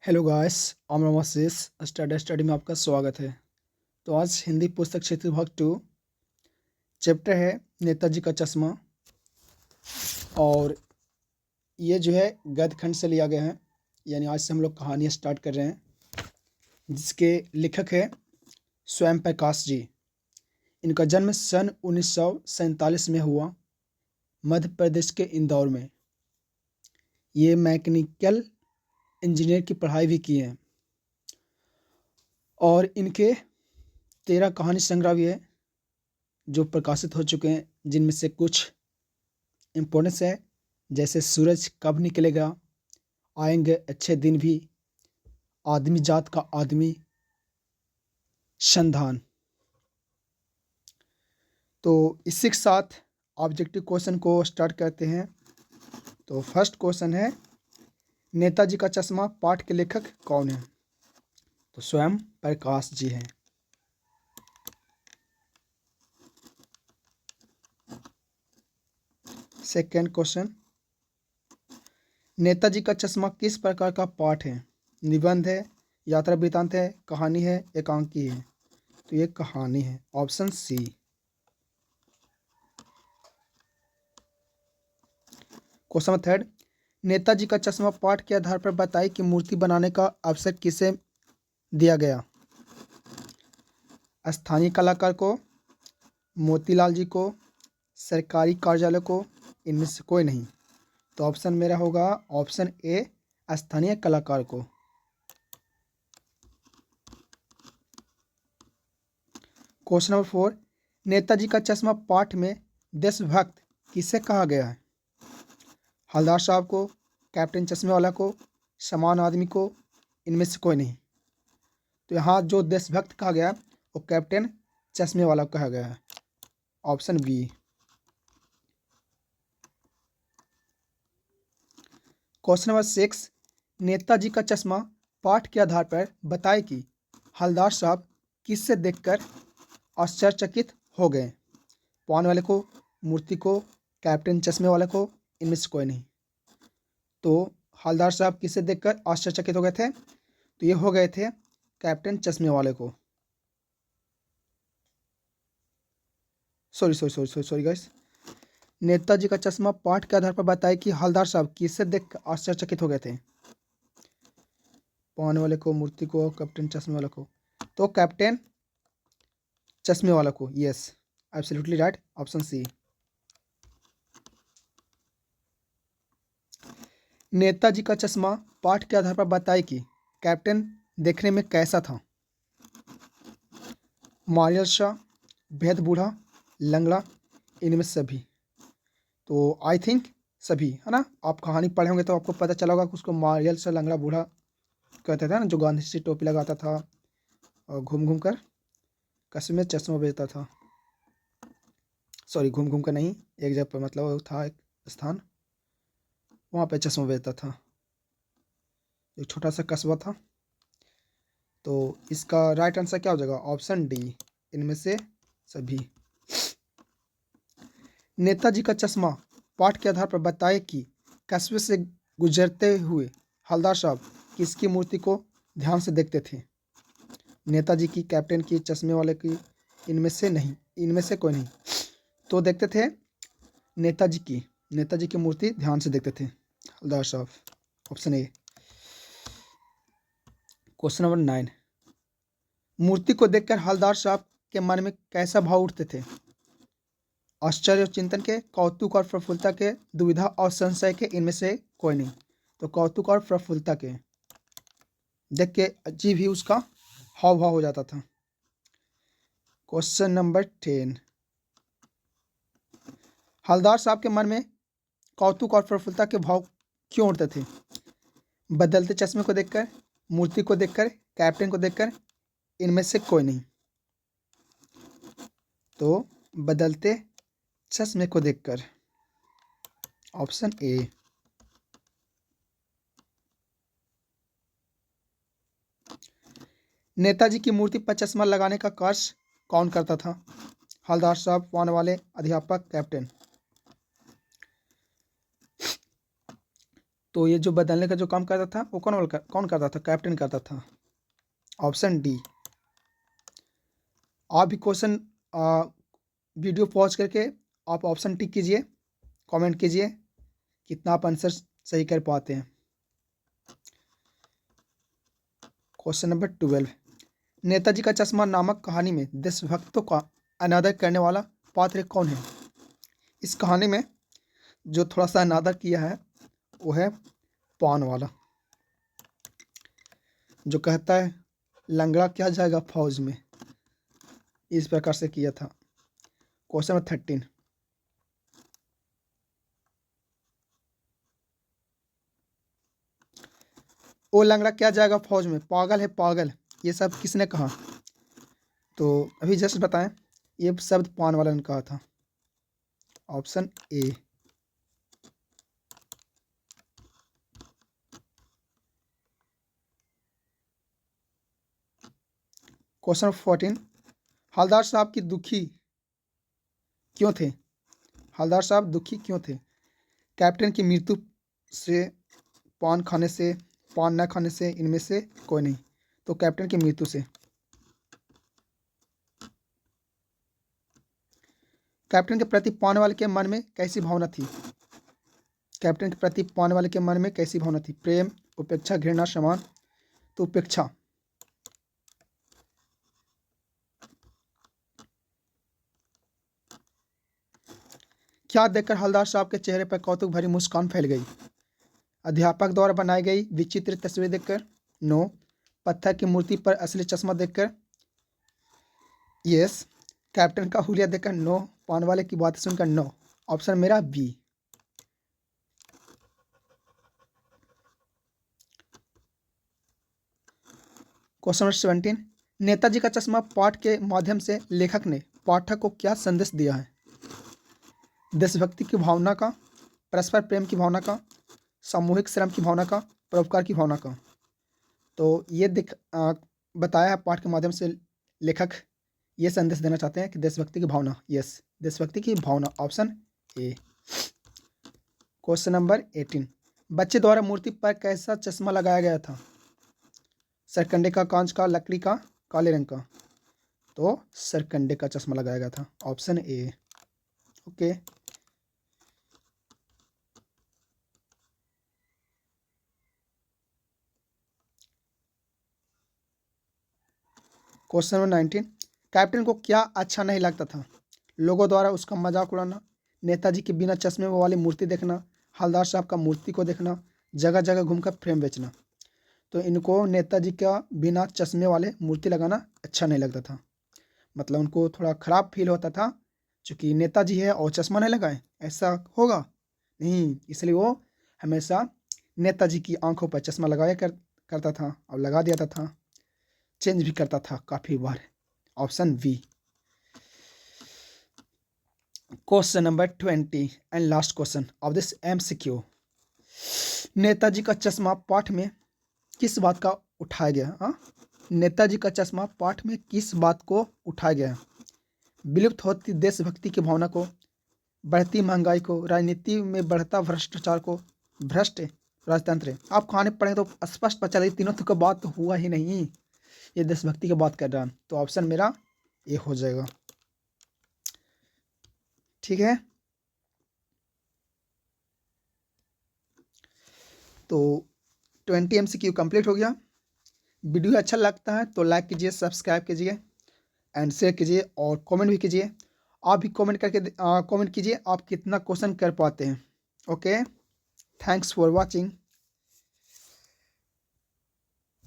Hello guys, Mohammad शीश study में आपका स्वागत है। तो आज हिंदी पुस्तक क्षेत्र भाग 2 चैप्टर है नेताजी का चश्मा। और ये जो है गद्य खंड से लिया गया है, यानी आज से हम लोग कहानी स्टार्ट कर रहे हैं, जिसके लेखक है स्वयं प्रकाश जी। इनका जन्म सन 1947 में हुआ, मध्य प्रदेश के इंदौर में। ये मैकेनिकल इंजीनियर की पढ़ाई भी की है और इनके 13 कहानी संग्रह भी है जो प्रकाशित हो चुके हैं, जिनमें से कुछ इम्पोर्टेंस है, जैसे सूरज कब निकलेगा, आएंगे अच्छे दिन भी, आदमी जात का आदमी, संधान। तो इसी के साथ ऑब्जेक्टिव क्वेश्चन को स्टार्ट करते हैं। तो फर्स्ट क्वेश्चन है, नेताजी का चश्मा पाठ के लेखक कौन है? तो स्वयं प्रकाश जी हैं। सेकेंड क्वेश्चन, नेताजी का चश्मा किस प्रकार का पाठ है? निबंध है, यात्रा वृत्तांत है, कहानी है, एकांकी है? तो ये कहानी है, option C. Question third, Netaji का चश्मा पाठ के आधार पर बताइए कि मूर्ति बनाने का अवसर किसे दिया गया? स्थानीय कलाकार को, मोतीलाल जी को, सरकारी कार्यालय को, इनमें से कोई नहीं। तो ऑप्शन मेरा होगा ऑप्शन ए, स्थानीय कलाकार को। क्वेश्चन नंबर 4, नेताजी का चश्मा पाठ में देशभक्त किसे कहा गया है? हवलदार साहब को, कैप्टन चश्मे वाला को, समान आदमी को, इनमें से कोई नहीं। तो यहाँ जो देशभक्त कहा गया वो कैप्टन चश्मे वाला कहा गया है, option B. Question number 6, Netaji का चश्मा पाठ के आधार पर बताए कि हवलदार साहब किससे देखकर आश्चर्यचकित हो गए? पान वाले को, मूर्ति को, कैप्टन चश्मे वाले को, इनमें से कोई नहीं। तो हवलदार साहब किससे देखकर आश्चर्यचकित हो गए थे? तो ये हो गए थे कैप्टन चश्मे वाले को। सॉरी गाइस, नेताजी का चश्मा पाठ के आधार पर बताए कि हवलदार साहब किससे देख आश्चर्यचकित हो गए थे? पान वाले को, मूर्ति को, कैप्टन चश्मे वाले को। तो कैप्टन चश्मे वाला को, yes, absolutely right, option C. Netaji का चश्मा पाठ के आधार पर बताए कि कैप्टन देखने में कैसा था? मारियल शाह, भेद बूढ़ा, लंगड़ा, इनमें सभी। तो आई थिंक सभी, है ना। आप कहानी पढ़े होंगे तो आपको पता चला होगा कि उसको मारियल शाह लंगड़ा बूढ़ा कहते थे ना, जो गांधी से टोपी लगाता था और घूम घूम कर कस्बे में चश्मा बेचता था। सॉरी, घूम घूम कर नहीं, एक जगह पर, मतलब था एक स्थान, वहाँ पे चश्मा बेचता था। एक छोटा सा कस्बा था। तो इसका राइट आंसर क्या हो जाएगा? ऑप्शन डी, इनमें से सभी। नेताजी का चश्मा पाठ के आधार पर बताए कि कस्बे से गुजरते हुए हवलदार साहब किसकी मूर्ति को ध्यान से देखते थे? नेताजी की, कैप्टन की, चश्मे वाले की, इनमें से नहीं, इनमें से कोई नहीं। तो देखते थे नेताजी की, नेताजी की मूर्ति ध्यान से देखते थे हवलदार साहब, ऑप्शन ए। क्वेश्चन नंबर 9, मूर्ति को देखकर हवलदार साहब के मन में कैसा भाव उठते थे? आश्चर्य और चिंतन के, कौतुक और प्रफुल्लता के, दुविधा और संशय के, इनमें से कोई नहीं। तो कौतुक और प्रफुल्लता के, देख के अजीब ही उसका हाव भाव हो जाता था। क्वेश्चन नंबर 10, हवलदार साहब के मन में कौतुक और प्रफुल्लता के भाव क्यों उठते थे? बदलते चश्मे को देखकर, मूर्ति को देखकर, कैप्टन को देखकर, इनमें से कोई नहीं। तो बदलते चश्मे को देखकर, ऑप्शन ए। नेताजी की मूर्ति पर चश्मा लगाने का कार्य कौन करता था? हवलदार साहब, वाहन वाले, अध्यापक, कैप्टन? तो ये जो बदलने का जो काम करता था वो कौन करता था? कैप्टन करता था। Option D. आप भी क्वेश्चन वीडियो पॉज करके आप ऑप्शन टिक कीजिए, कमेंट कीजिए कितना आप आंसर सही कर पाते हैं। क्वेश्चन नंबर 12, नेताजी का चश्मा नामक कहानी में देशभक्तों का अनादर करने वाला पात्र कौन है? इस कहानी में जो थोड़ा सा अनादर किया है वो है पान वाला, जो कहता है लंगड़ा क्या जाएगा फौज में, इस प्रकार से किया था। क्वेश्चन नंबर 13, ओ लंगड़ा क्या जाएगा फौज में, पागल है पागल, ये सब किसने कहा? तो अभी जस्ट बताएं, ये शब्द पान वाला ने कहा था। Option A. क्वेश्चन नंबर 14, हवलदार साहब की दुखी क्यों थे? हवलदार साहब दुखी क्यों थे? कैप्टन की मृत्यु से, पान खाने से, पान न खाने से, इनमें से कोई नहीं। तो कैप्टन की मृत्यु से। कैप्टन के प्रति पान वाले के मन में कैसी भावना थी? कैप्टन के प्रति पान वाले के मन में कैसी भावना थी? प्रेम, उपेक्षा, घृणा, सम्मान? तो उपेक्षा। क्या देखकर हवलदार साहब के चेहरे पर कौतुक भरी मुस्कान फैल गई? अध्यापक द्वारा बनाई गई विचित्र तस्वीर देखकर? नो। पत्थर की मूर्ति पर असली चश्मा देखकर? यस। कैप्टन का हुलिया देखकर? नो। पान वाले की बात सुनकर? नो। ऑप्शन मेरा बी। क्वेश्चन नंबर 17, नेताजी का चश्मा पाठ के माध्यम से लेखक ने पाठक को क्या संदेश दिया है? देशभक्ति की भावना का, परस्पर प्रेम की भावना का, सामूहिक श्रम की भावना का, परोपकार की भावना का? तो ये बताया है पाठ के माध्यम से लेखक ये संदेश देना चाहते हैं कि देशभक्ति की भावना। यस, देशभक्ति की भावना, ऑप्शन ए। क्वेश्चन नंबर 18, बच्चे द्वारा मूर्ति पर कैसा चश्मा लगाया गया था? सरकंडे का, कांच का, लकड़ी का, काले रंग का? तो सरकंडे का चश्मा लगाया गया था। Option A. Okay. Question number 19, captain को क्या अच्छा नहीं लगता था? लोगों द्वारा उसका मजाक उड़ाना, नेताजी के बिना चश्मे वाली मूर्ति देखना, हवलदार साहब का मूर्ति को देखना, जगह जगह घूमकर फ्रेम बेचना? तो इनको नेताजी का बिना चश्मे वाले मूर्ति लगाना अच्छा नहीं लगता था, मतलब उनको थोड़ा खराब फील होता था, चूँकि नेताजी है और चश्मा नहीं लगाए, ऐसा होगा नहीं, इसलिए वो हमेशा नेताजी की आंखों पर चश्मा लगाया करता था और लगा देता था, चेंज भी करता था काफ़ी बार। Option B. Question number 20 and last question of this MCQ, Netaji का चश्मा पाठ में किस बात का उठाया गया? हाँ, नेताजी का चश्मा पाठ में किस बात को उठाया गया? विलुप्त होती देशभक्ति की भावना को, बढ़ती महंगाई को, राजनीति में बढ़ता भ्रष्टाचार को, भ्रष्ट राजतंत्र? आप कहानी पढ़ें तो स्पष्ट पता चले तीनों तो का बात तो हुआ ही नहीं, ये देशभक्ति की बात कर रहा है। तो ऑप्शन मेरा ए हो जाएगा। ठीक है, तो 20 MCQ कंप्लीट हो गया। वीडियो अच्छा लगता है तो लाइक कीजिए, सब्सक्राइब कीजिए एंड शेयर कीजिए और कमेंट भी कीजिए। आप भी कमेंट करके कमेंट कीजिए आप कितना क्वेश्चन कर पाते हैं। Okay, thanks for watching.